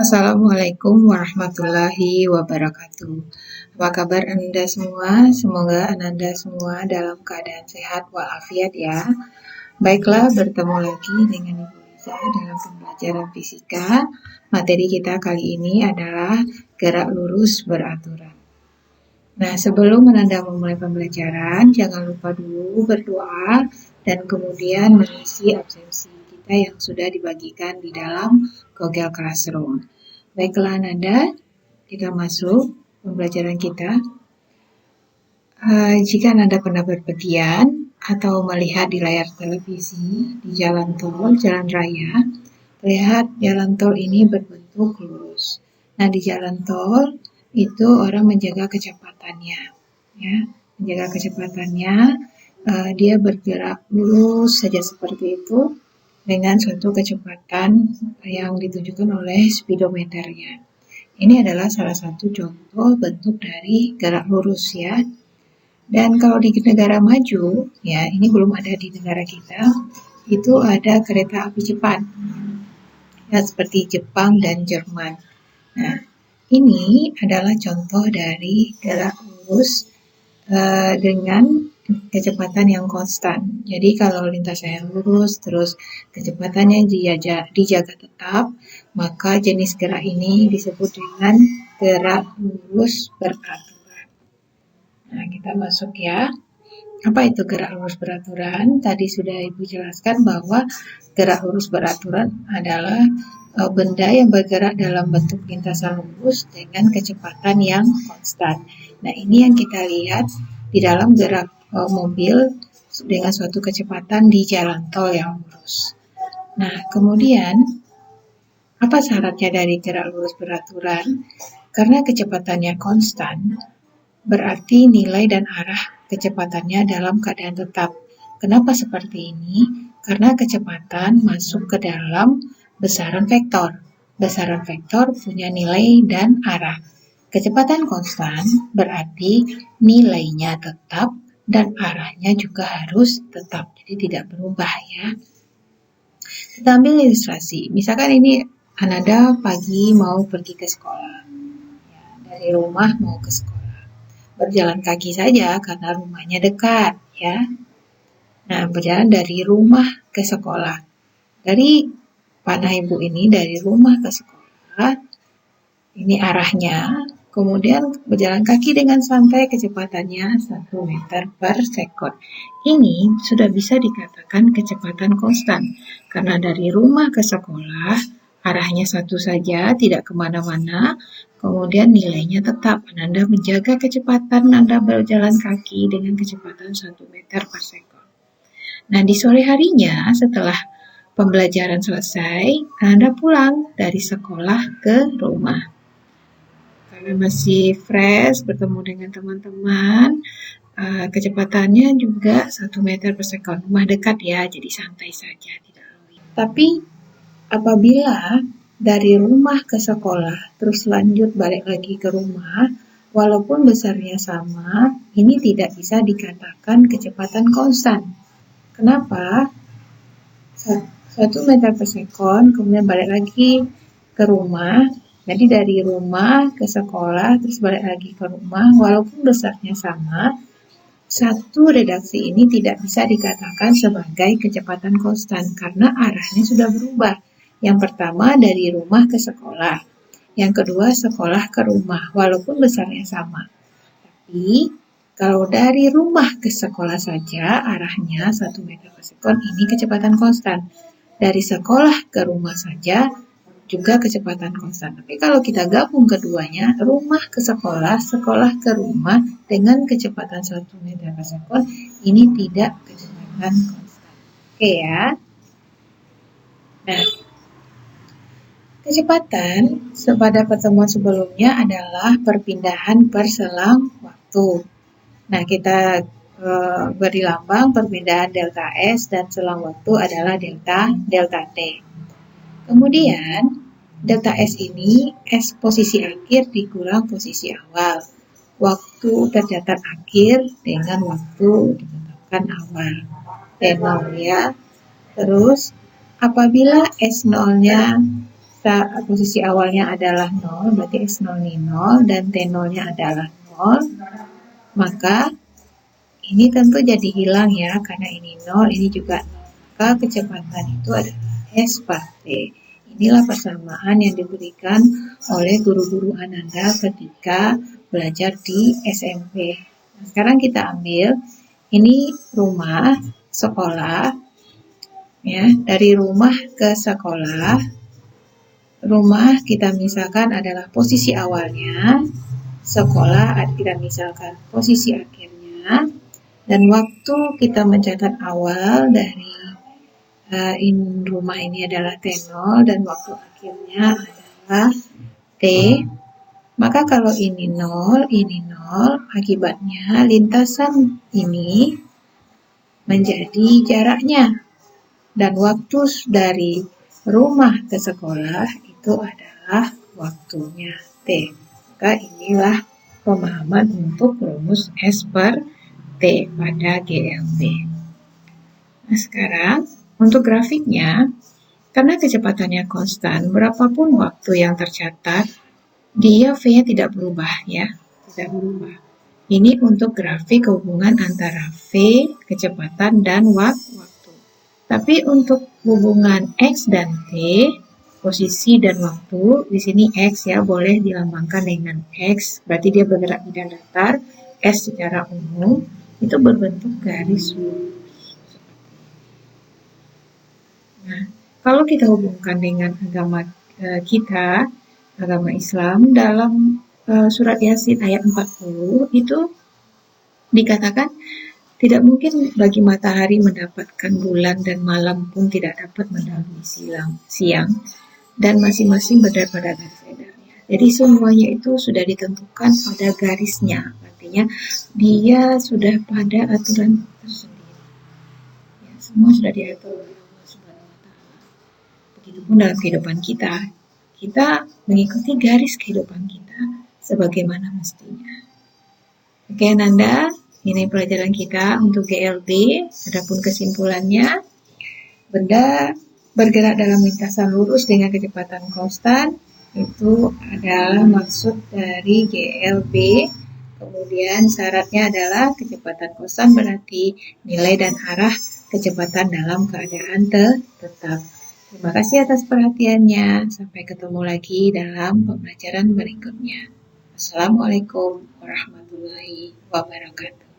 Assalamualaikum warahmatullahi wabarakatuh. Apa kabar Anda semua? Semoga Anda semua dalam keadaan sehat walafiat ya. Baiklah, bertemu lagi dengan Ibu Liza dalam pembelajaran fisika. Materi kita kali ini adalah gerak lurus beraturan. Nah, sebelum Anda memulai pembelajaran, jangan lupa dulu berdoa dan kemudian mengisi absensi kita yang sudah dibagikan di dalam Google Classroom. Baiklah Nanda, kita masuk pembelajaran kita. Jika Anda pernah berpergian atau melihat di layar televisi di jalan tol, jalan raya, lihat jalan tol ini berbentuk lurus. Nah, di jalan tol itu orang menjaga kecepatannya, ya, menjaga kecepatannya. Dia bergerak lurus saja seperti itu dengan suatu kecepatan yang ditunjukkan oleh speedometernya. Ini adalah salah satu contoh bentuk dari gerak lurus ya. Dan kalau di negara maju, ya ini belum ada di negara kita, itu ada kereta api cepat, ya seperti Jepang dan Jerman. Nah, ini adalah contoh dari gerak lurus dengan kecepatan yang konstan. Jadi kalau lintasannya lurus, terus kecepatannya dijaga tetap, maka jenis gerak ini disebut dengan gerak lurus beraturan. Nah, kita masuk ya. Apa itu gerak lurus beraturan? Tadi sudah Ibu jelaskan bahwa gerak lurus beraturan adalah benda yang bergerak dalam bentuk lintasan lurus dengan kecepatan yang konstan. Nah, ini yang kita lihat di dalam gerak mobil dengan suatu kecepatan di jalan tol yang lurus. Nah, kemudian apa syaratnya dari gerak lurus beraturan? Karena kecepatannya konstan, berarti nilai dan arah kecepatannya dalam keadaan tetap. Kenapa seperti ini? Karena kecepatan masuk ke dalam besaran vektor. Besaran vektor punya nilai dan arah. Kecepatan konstan berarti nilainya tetap dan arahnya juga harus tetap. Jadi tidak berubah ya. Kita ambil ilustrasi. Misalkan ini Ananda pagi mau pergi ke sekolah. Ya, dari rumah mau ke sekolah. Berjalan kaki saja karena rumahnya dekat ya. Nah, berjalan dari rumah ke sekolah. Dari panah Ibu ini dari rumah ke sekolah. Ini arahnya. Kemudian berjalan kaki dengan santai kecepatannya 1 meter per sekon. Ini sudah bisa dikatakan kecepatan konstan. Karena dari rumah ke sekolah, arahnya satu saja, tidak kemana-mana. Kemudian nilainya tetap. Anda menjaga kecepatan Anda berjalan kaki dengan kecepatan 1 meter per sekon. Nah, di sore harinya setelah pembelajaran selesai, Anda pulang dari sekolah ke rumah. Karena masih fresh, bertemu dengan teman-teman, kecepatannya juga 1 meter per sekon. Rumah dekat ya, jadi santai saja. Tapi apabila dari rumah ke sekolah, terus lanjut balik lagi ke rumah, walaupun besarnya sama, ini tidak bisa dikatakan kecepatan konstan. Kenapa? 1 meter per sekon, kemudian balik lagi ke rumah. Jadi dari rumah ke sekolah, terus balik lagi ke rumah, walaupun besarnya sama, satu redaksi ini tidak bisa dikatakan sebagai kecepatan konstan karena arahnya sudah berubah. Yang pertama dari rumah ke sekolah, yang kedua sekolah ke rumah, walaupun besarnya sama. Tapi kalau dari rumah ke sekolah saja arahnya 1 meter per sekon, ini kecepatan konstan. Dari sekolah ke rumah saja juga kecepatan konstan. Tapi kalau kita gabung keduanya, rumah ke sekolah, sekolah ke rumah dengan kecepatan 1 meter per sekon, ini tidak kecepatan konstan. Oke ya. Nah, kecepatan pada pertemuan sebelumnya adalah perpindahan perselang waktu. Nah, kita beri lambang perpindahan delta S dan selang waktu adalah delta T. Kemudian, delta S ini, S posisi akhir dikurang posisi awal. Waktu tercatat akhir dengan waktu ditetapkan awal. T0 ya. Terus, apabila S0-nya posisi awalnya adalah 0, berarti X0 ini 0, dan T0-nya adalah 0, maka ini tentu jadi hilang ya, karena ini 0, ini juga 0. Maka kecepatan itu adalah S per T. Inilah persamaan yang diberikan oleh guru-guru Ananda ketika belajar di SMP. Nah, sekarang kita ambil, ini rumah, sekolah, ya, dari rumah ke sekolah. Rumah kita misalkan adalah posisi awalnya, sekolah kita misalkan posisi akhirnya, dan waktu kita mencatat awal dari rumah ini adalah T0 dan waktu akhirnya adalah T. Maka kalau ini 0, akibatnya lintasan ini menjadi jaraknya. Dan waktu dari rumah ke sekolah itu adalah waktunya T. Maka inilah pemahaman untuk rumus S per T pada GLB. Nah, sekarang untuk grafiknya, karena kecepatannya konstan, berapapun waktu yang tercatat, dia V-nya tidak berubah ya, tidak berubah. Ini untuk grafik hubungan antara V, kecepatan, dan waktu. Tapi untuk hubungan X dan T, posisi dan waktu, di sini X ya boleh dilambangkan dengan X, berarti dia bergerak bidang datar. S secara umum itu berbentuk garis lurus. Nah, kalau kita hubungkan dengan agama kita, agama Islam, dalam surat Yasin ayat 40 itu dikatakan tidak mungkin bagi matahari mendapatkan bulan dan malam pun tidak dapat mendahului siang, dan masing-masing berada pada garis edarnya. Jadi semuanya itu sudah ditentukan pada garisnya, artinya dia sudah pada aturan tersendiri. Ya, semua sudah diatur oleh Allah Subhanahu wa Ta'ala. Begitupun dalam kehidupan kita, kita mengikuti garis kehidupan kita sebagaimana mestinya. Oke, Nanda. Ini pelajaran kita untuk GLB. Adapun kesimpulannya, benda bergerak dalam lintasan lurus dengan kecepatan konstan itu adalah maksud dari GLB. Kemudian syaratnya adalah kecepatan konstan berarti nilai dan arah kecepatan dalam keadaan tetap. Terima kasih atas perhatiannya. Sampai ketemu lagi dalam pembelajaran berikutnya. Assalamualaikum warahmatullahi wabarakatuh.